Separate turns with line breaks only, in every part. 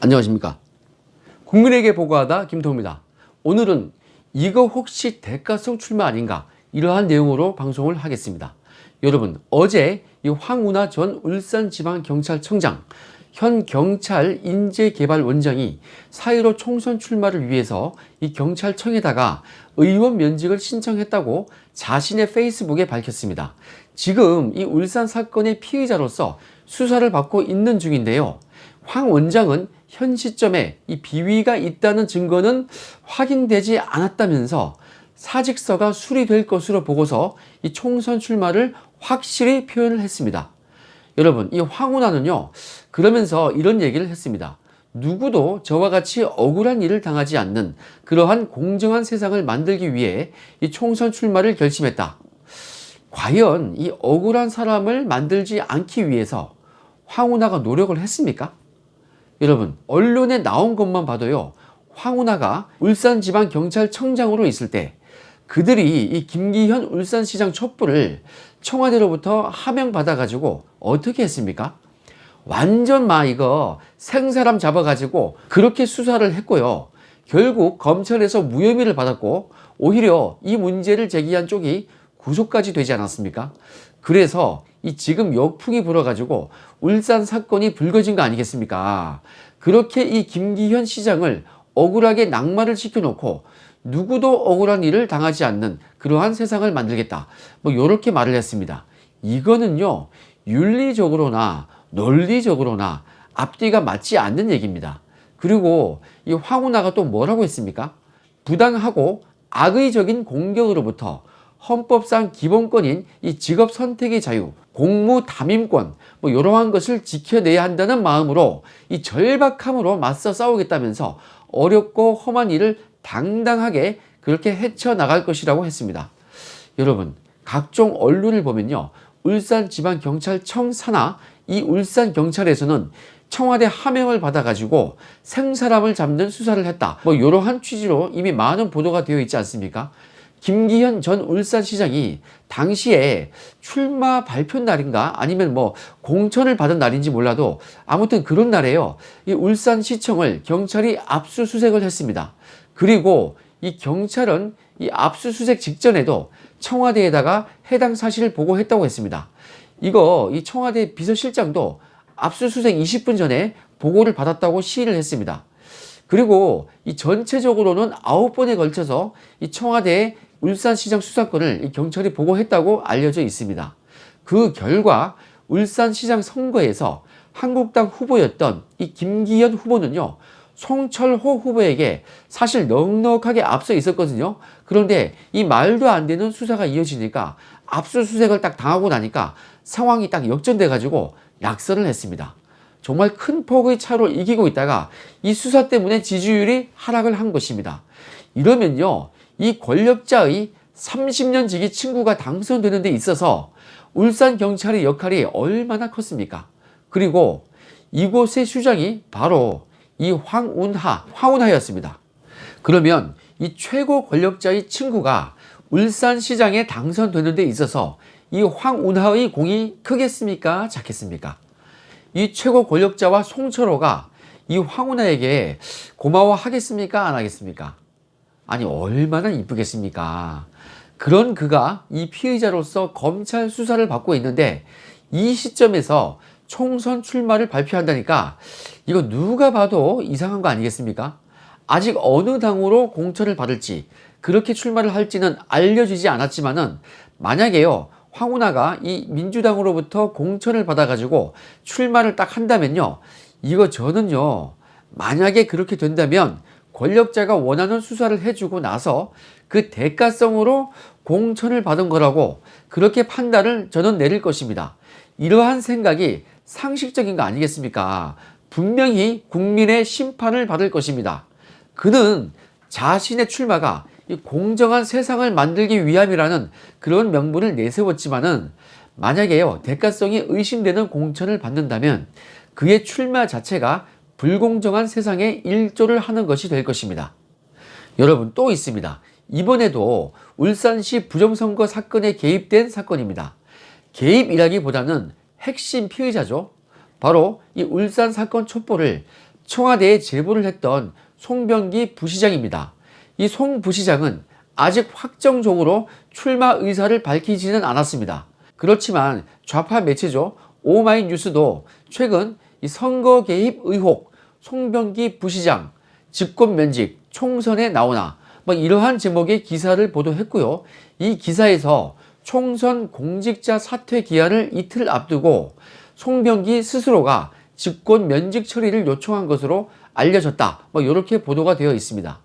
안녕하십니까. 국민에게 보고하다 김도우입니다. 오늘은 이거 혹시 대가성 출마 아닌가, 이러한 내용으로 방송을 하겠습니다. 여러분, 어제 이 황운하 전 울산지방경찰청장, 현 경찰 인재개발원장이 4.15 총선 출마를 위해서 이 경찰청에다가 의원 면직을 신청했다고 자신의 페이스북에 밝혔습니다. 지금 이 울산 사건의 피의자로서 수사를 받고 있는 중인데요. 황 원장은 현 시점에 이 비위가 있다는 증거는 확인되지 않았다면서 사직서가 수리될 것으로 보고서 이 총선 출마를 확실히 표현을 했습니다. 여러분, 이 황운하는요, 그러면서 이런 얘기를 했습니다. 누구도 저와 같이 억울한 일을 당하지 않는 그러한 공정한 세상을 만들기 위해 이 총선 출마를 결심했다. 과연 이 억울한 사람을 만들지 않기 위해서 황운하가 노력을 했습니까? 여러분, 언론에 나온 것만 봐도요, 황운하가 울산지방경찰청장으로 있을 때 그들이 이 김기현 울산시장 촛불을 청와대로부터 하명받아 가지고 어떻게 했습니까? 완전 이거 생사람 잡아 가지고 그렇게 수사를 했고요. 결국 검찰에서 무혐의를 받았고 오히려 이 문제를 제기한 쪽이 구속까지 되지 않았습니까? 그래서 이 지금 역풍이 불어가지고 울산 사건이 불거진 거 아니겠습니까? 그렇게 이 김기현 시장을 억울하게 낙마를 시켜놓고 누구도 억울한 일을 당하지 않는 그러한 세상을 만들겠다, 이렇게 말을 했습니다. 이거는요, 윤리적으로나 논리적으로나 앞뒤가 맞지 않는 얘기입니다. 그리고 이 황운하가 또 뭐라고 했습니까? 부당하고 악의적인 공격으로부터 헌법상 기본권인 이 직업 선택의 자유, 공무 담임권, 이러한 것을 지켜내야 한다는 마음으로 이 절박함으로 맞서 싸우겠다면서 어렵고 험한 일을 당당하게 그렇게 헤쳐나갈 것이라고 했습니다. 여러분, 각종 언론을 보면요, 울산지방경찰청 산하 이 울산경찰에서는 청와대 하명을 받아가지고 생사람을 잡는 수사를 했다, 이러한 취지로 이미 많은 보도가 되어 있지 않습니까? 김기현 전 울산시장이 당시에 출마 발표 날인가 아니면 공천을 받은 날인지 몰라도 아무튼 그런 날에요, 이 울산시청을 경찰이 압수수색을 했습니다. 그리고 이 경찰은 이 압수수색 직전에도 청와대에다가 해당 사실을 보고했다고 했습니다. 이거 이 청와대 비서실장도 압수수색 20분 전에 보고를 받았다고 시인을 했습니다. 그리고 이 전체적으로는 9번에 걸쳐서 이 청와대에 울산시장 수사권을 이 경찰이 보고했다고 알려져 있습니다. 그 결과 울산시장 선거에서 한국당 후보였던 이 김기현 후보는요, 송철호 후보에게 사실 넉넉하게 앞서 있었거든요. 그런데 이 말도 안 되는 수사가 이어지니까 압수수색을 딱 당하고 나니까 상황이 딱 역전돼 가지고 낙선을 했습니다. 정말 큰 폭의 차로 이기고 있다가 이 수사 때문에 지지율이 하락을 한 것입니다. 이러면요, 이 권력자의 30년 지기 친구가 당선되는 데 있어서 울산경찰의 역할이 얼마나 컸습니까? 그리고 이곳의 수장이 바로 이 황운하였습니다. 그러면 이 최고 권력자의 친구가 울산시장에 당선되는 데 있어서 이 황운하의 공이 크겠습니까? 작겠습니까? 이 최고 권력자와 송철호가 이 황운하에게 고마워하겠습니까? 안 하겠습니까? 아니, 얼마나 이쁘겠습니까? 그런 그가 이 피의자로서 검찰 수사를 받고 있는데 이 시점에서 총선 출마를 발표한다니까 이거 누가 봐도 이상한 거 아니겠습니까? 아직 어느 당으로 공천을 받을지, 그렇게 출마를 할지는 알려지지 않았지만은 만약에요, 황운하가 이 민주당으로부터 공천을 받아가지고 출마를 딱 한다면요, 이거 저는요, 만약에 그렇게 된다면 권력자가 원하는 수사를 해주고 나서 그 대가성으로 공천을 받은 거라고 그렇게 판단을 저는 내릴 것입니다. 이러한 생각이 상식적인 거 아니겠습니까? 분명히 국민의 심판을 받을 것입니다. 그는 자신의 출마가 이 공정한 세상을 만들기 위함이라는 그런 명분을 내세웠지만은 만약에요, 대가성이 의심되는 공천을 받는다면 그의 출마 자체가 불공정한 세상에 일조를 하는 것이 될 것입니다. 여러분, 또 있습니다. 이번에도 울산시 부정선거 사건에 개입된 사건입니다. 개입이라기보다는 핵심 피의자죠. 바로 이 울산 사건 촛불을 청와대에 제보를 했던 송병기 부시장입니다. 이 송 부시장은 아직 확정적으로 출마 의사를 밝히지는 않았습니다. 그렇지만 좌파 매체죠, 오마이뉴스도 최근 이 선거 개입 의혹, 송병기 부시장 직권 면직 총선에 나오나 뭐 이러한 제목의 기사를 보도했고요. 이 기사에서 총선 공직자 사퇴 기한을 이틀 앞두고 송병기 스스로가 직권 면직 처리를 요청한 것으로 알려졌다, 뭐 이렇게 보도가 되어 있습니다.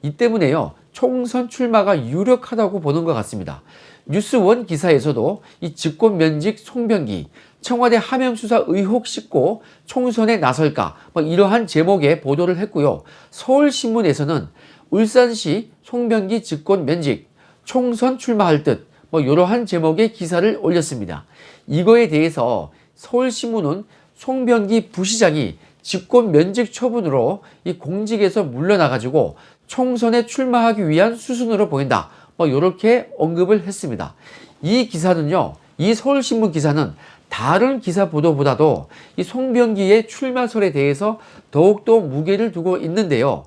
이 때문에요, 총선 출마가 유력하다고 보는 것 같습니다. 뉴스원 기사에서도 이 직권 면직 송병기 청와대 하명 수사 의혹 싣고 총선에 나설까, 뭐 이러한 제목의 보도를 했고요. 서울신문에서는 울산시 송병기 직권 면직 총선 출마할 듯, 뭐 이러한 제목의 기사를 올렸습니다. 이거에 대해서 서울신문은 송병기 부시장이 직권 면직 처분으로 이 공직에서 물러나가지고 총선에 출마하기 위한 수순으로 보인다, 뭐 이렇게 언급을 했습니다. 이 기사는요, 이 서울신문 기사는 다른 기사 보도보다도 이 송병기의 출마설에 대해서 더욱더 무게를 두고 있는데요.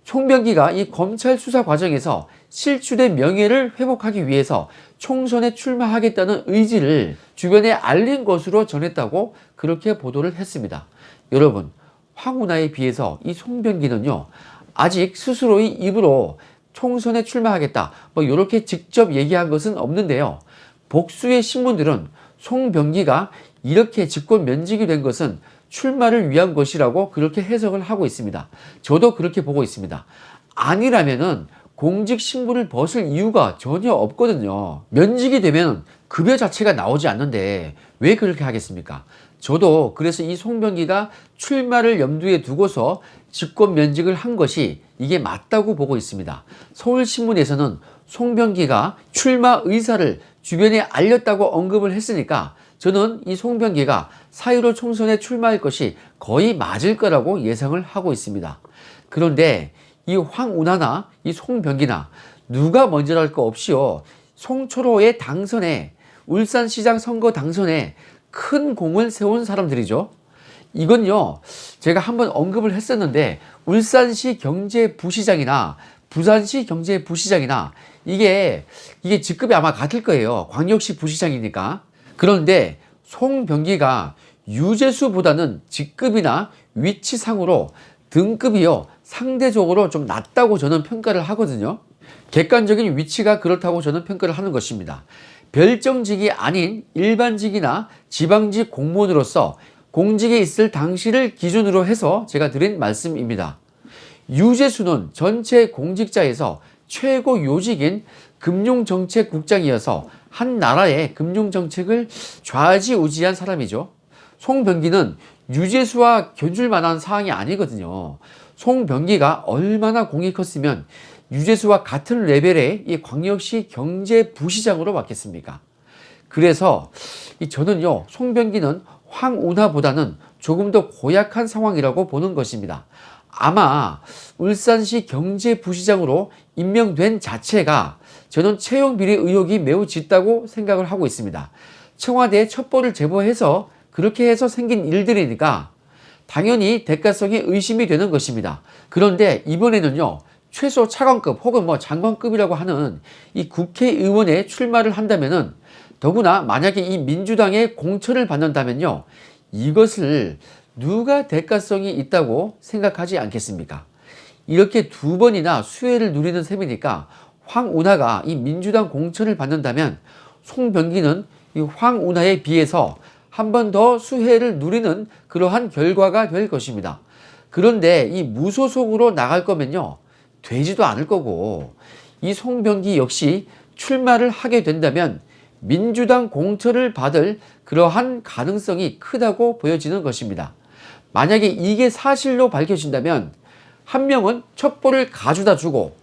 송병기가 이 검찰 수사 과정에서 실추된 명예를 회복하기 위해서 총선에 출마하겠다는 의지를 주변에 알린 것으로 전했다고 그렇게 보도를 했습니다. 여러분, 황운하에 비해서 이 송병기는요, 아직 스스로의 입으로 총선에 출마하겠다, 뭐 이렇게 직접 얘기한 것은 없는데요. 복수의 신문들은 송병기가 이렇게 직권 면직이 된 것은 출마를 위한 것이라고 그렇게 해석을 하고 있습니다. 저도 그렇게 보고 있습니다. 아니라면은 공직 신분을 벗을 이유가 전혀 없거든요. 면직이 되면 급여 자체가 나오지 않는데 왜 그렇게 하겠습니까? 저도 그래서 이 송병기가 출마를 염두에 두고서 직권 면직을 한 것이 이게 맞다고 보고 있습니다. 서울신문에서는 송병기가 출마 의사를 주변에 알렸다고 언급을 했으니까 저는 이 송병기가 4.15 총선에 출마할 것이 거의 맞을 거라고 예상을 하고 있습니다. 그런데 이 황운하나 이 송병기나 누가 먼저랄 거 없이요, 송철호의 당선에, 울산시장 선거 당선에 큰 공을 세운 사람들이죠. 이건요, 제가 한번 언급을 했었는데 울산시 경제부시장이나 부산시 경제부시장이나 이게 직급이 아마 같을 거예요. 광역시 부시장이니까. 그런데 송병기가 유재수보다는 직급이나 위치상으로 등급이요, 상대적으로 좀 낮다고 저는 평가를 하거든요. 객관적인 위치가 그렇다고 저는 평가를 하는 것입니다. 별정직이 아닌 일반직이나 지방직 공무원으로서 공직에 있을 당시를 기준으로 해서 제가 드린 말씀입니다. 유재수는 전체 공직자에서 최고 요직인 금융정책국장이어서 한 나라의 금융정책을 좌지우지한 사람이죠. 송병기는 유재수와 견줄 만한 사항이 아니거든요. 송병기가 얼마나 공이 컸으면 유재수와 같은 레벨의 이 광역시 경제부시장으로 맡겠습니까? 그래서 저는요, 송병기는 황운하보다는 조금 더 고약한 상황이라고 보는 것입니다. 아마 울산시 경제부시장으로 임명된 자체가 저는 채용비리 의혹이 매우 짙다고 생각을 하고 있습니다. 청와대에 첩보를 제보해서 그렇게 해서 생긴 일들이니까 당연히 대가성이 의심이 되는 것입니다. 그런데 이번에는요, 최소 차관급 혹은 뭐 장관급이라고 하는 이 국회의원에 출마를 한다면은, 더구나 만약에 이 민주당의 공천을 받는다면요, 이것을 누가 대가성이 있다고 생각하지 않겠습니까? 이렇게 두 번이나 수혜를 누리는 셈이니까 황운하가 이 민주당 공천을 받는다면 송병기는 이 황운하에 비해서 한 번 더 수혜를 누리는 그러한 결과가 될 것입니다. 그런데 이 무소속으로 나갈 거면요, 되지도 않을 거고, 이 송병기 역시 출마를 하게 된다면 민주당 공천을 받을 그러한 가능성이 크다고 보여지는 것입니다. 만약에 이게 사실로 밝혀진다면 한 명은 첩보를 가져다 주고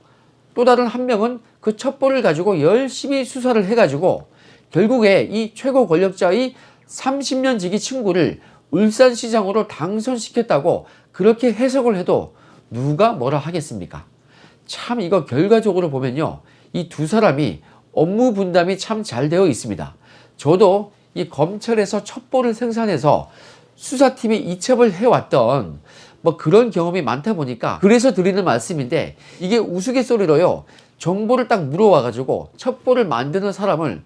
또 다른 한 명은 그 첩보를 가지고 열심히 수사를 해가지고 결국에 이 최고 권력자의 30년 지기 친구를 울산시장으로 당선시켰다고 그렇게 해석을 해도 누가 뭐라 하겠습니까? 참 이거 결과적으로 보면요, 이 두 사람이 업무 분담이 참 잘 되어 있습니다. 저도 이 검찰에서 첩보를 생산해서 수사팀이 이첩을 해왔던 뭐 그런 경험이 많다 보니까 그래서 드리는 말씀인데, 이게 우스갯소리로요, 정보를 딱 물어와 가지고 첩보를 만드는 사람을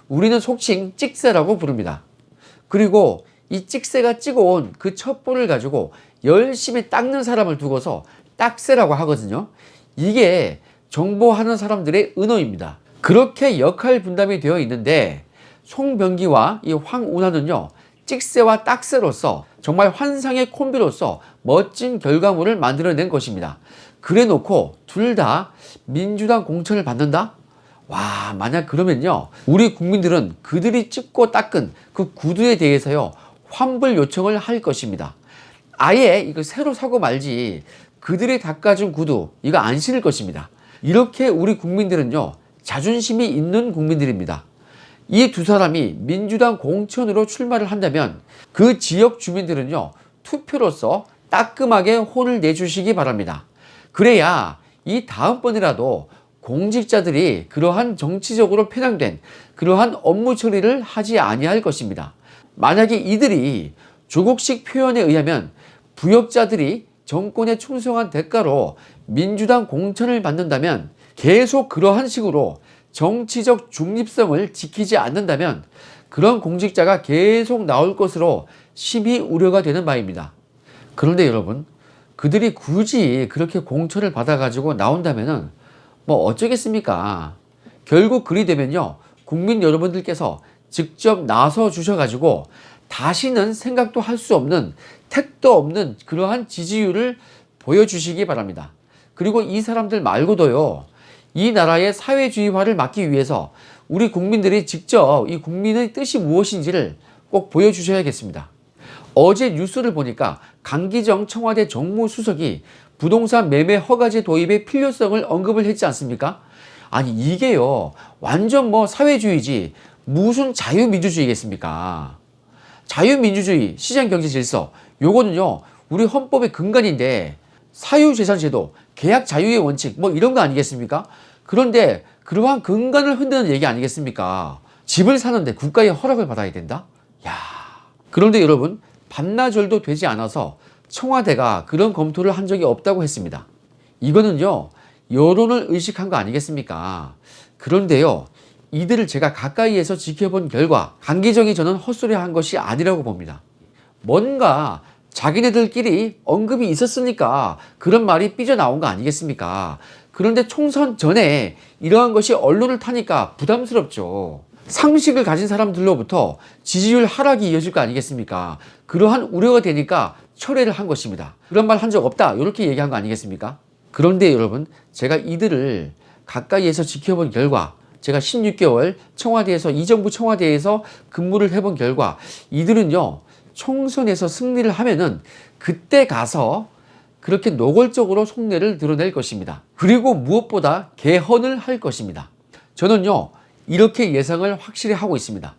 우리는 속칭 찍새라고 부릅니다. 그리고 이 찍새가 찍어온 그 첩보를 가지고 열심히 닦는 사람을 두고서 딱새라고 하거든요. 이게 정보하는 사람들의 은어입니다. 그렇게 역할 분담이 되어 있는데, 송병기와 이 황운하는요, 찍새와 딱새로서 정말 환상의 콤비로서 멋진 결과물을 만들어낸 것입니다. 그래 놓고 둘 다 민주당 공천을 받는다? 와, 만약 그러면요, 우리 국민들은 그들이 찍고 닦은 그 구두에 대해서요, 환불 요청을 할 것입니다. 아예 이거 새로 사고 말지 그들이 닦아준 구두 이거 안 신을 것입니다. 이렇게 우리 국민들은요, 자존심이 있는 국민들입니다. 이 두 사람이 민주당 공천으로 출마를 한다면 그 지역 주민들은요, 투표로서 따끔하게 혼을 내주시기 바랍니다. 그래야 이 다음번이라도 공직자들이 그러한 정치적으로 편향된 그러한 업무 처리를 하지 아니할 것입니다. 만약에 이들이 조국식 표현에 의하면 부역자들이 정권에 충성한 대가로 민주당 공천을 받는다면, 계속 그러한 식으로 정치적 중립성을 지키지 않는다면 그런 공직자가 계속 나올 것으로 심히 우려가 되는 바입니다. 그런데 여러분, 그들이 굳이 그렇게 공천을 받아가지고 나온다면은 뭐 어쩌겠습니까? 결국 그리 되면요, 국민 여러분들께서 직접 나서 주셔가지고 다시는 생각도 할 수 없는, 택도 없는 그러한 지지율을 보여주시기 바랍니다. 그리고 이 사람들 말고도요, 이 나라의 사회주의화를 막기 위해서 우리 국민들이 직접 이 국민의 뜻이 무엇인지를 꼭 보여주셔야겠습니다. 어제 뉴스를 보니까 강기정 청와대 정무수석이 부동산 매매 허가제 도입의 필요성을 언급을 했지 않습니까? 아니 이게요, 완전 뭐 사회주의지 무슨 자유민주주의겠습니까? 자유민주주의, 시장경제질서, 요거는요 우리 헌법의 근간인데, 사유재산제도, 계약 자유의 원칙 뭐 이런 거 아니겠습니까? 그런데 그러한 근간을 흔드는 얘기 아니겠습니까? 집을 사는데 국가의 허락을 받아야 된다? 야, 그런데 여러분, 반나절도 되지 않아서 청와대가 그런 검토를 한 적이 없다고 했습니다. 이거는요, 여론을 의식한 거 아니겠습니까? 그런데요, 이들을 제가 가까이에서 지켜본 결과 강기정이 저는 헛소리한 것이 아니라고 봅니다. 뭔가 자기네들끼리 언급이 있었으니까 그런 말이 삐져나온 거 아니겠습니까? 그런데 총선 전에 이러한 것이 언론을 타니까 부담스럽죠. 상식을 가진 사람들로부터 지지율 하락이 이어질 거 아니겠습니까? 그러한 우려가 되니까 철회를 한 것입니다. 그런 말 한 적 없다, 이렇게 얘기한 거 아니겠습니까? 그런데 여러분, 제가 이들을 가까이에서 지켜본 결과, 제가 16개월 청와대에서, 이 정부 청와대에서 근무를 해본 결과, 이들은요 총선에서 승리를 하면은 그때 가서 그렇게 노골적으로 속내를 드러낼 것입니다. 그리고 무엇보다 개헌을 할 것입니다. 저는요 이렇게 예상을 확실히 하고 있습니다.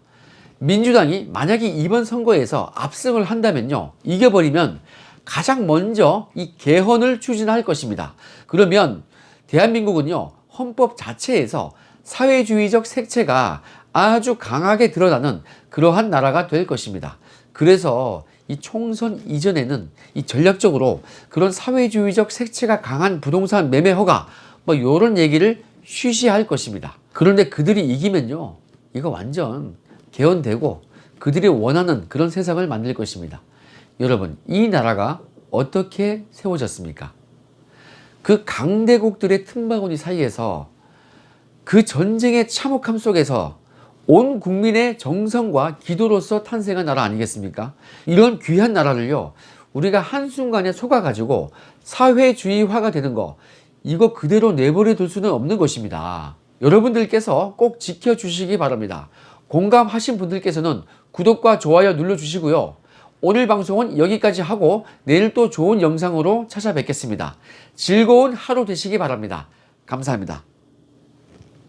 민주당이 만약에 이번 선거에서 압승을 한다면요, 이겨버리면 가장 먼저 이 개헌을 추진할 것입니다. 그러면 대한민국은요, 헌법 자체에서 사회주의적 색채가 아주 강하게 드러나는 그러한 나라가 될 것입니다. 그래서 이 총선 이전에는 이 전략적으로 그런 사회주의적 색채가 강한 부동산 매매 허가 뭐 이런 얘기를 쉬쉬할 것입니다. 그런데 그들이 이기면요, 이거 완전 개헌되고 그들이 원하는 그런 세상을 만들 것입니다. 여러분, 이 나라가 어떻게 세워졌습니까? 그 강대국들의 틈바구니 사이에서, 그 전쟁의 참혹함 속에서 온 국민의 정성과 기도로서 탄생한 나라 아니겠습니까? 이런 귀한 나라를요, 우리가 한순간에 속아가지고 사회주의화가 되는 거, 이거 그대로 내버려 둘 수는 없는 것입니다. 여러분들께서 꼭 지켜주시기 바랍니다. 공감하신 분들께서는 구독과 좋아요 눌러주시고요. 오늘 방송은 여기까지 하고 내일 또 좋은 영상으로 찾아뵙겠습니다. 즐거운 하루 되시기 바랍니다. 감사합니다.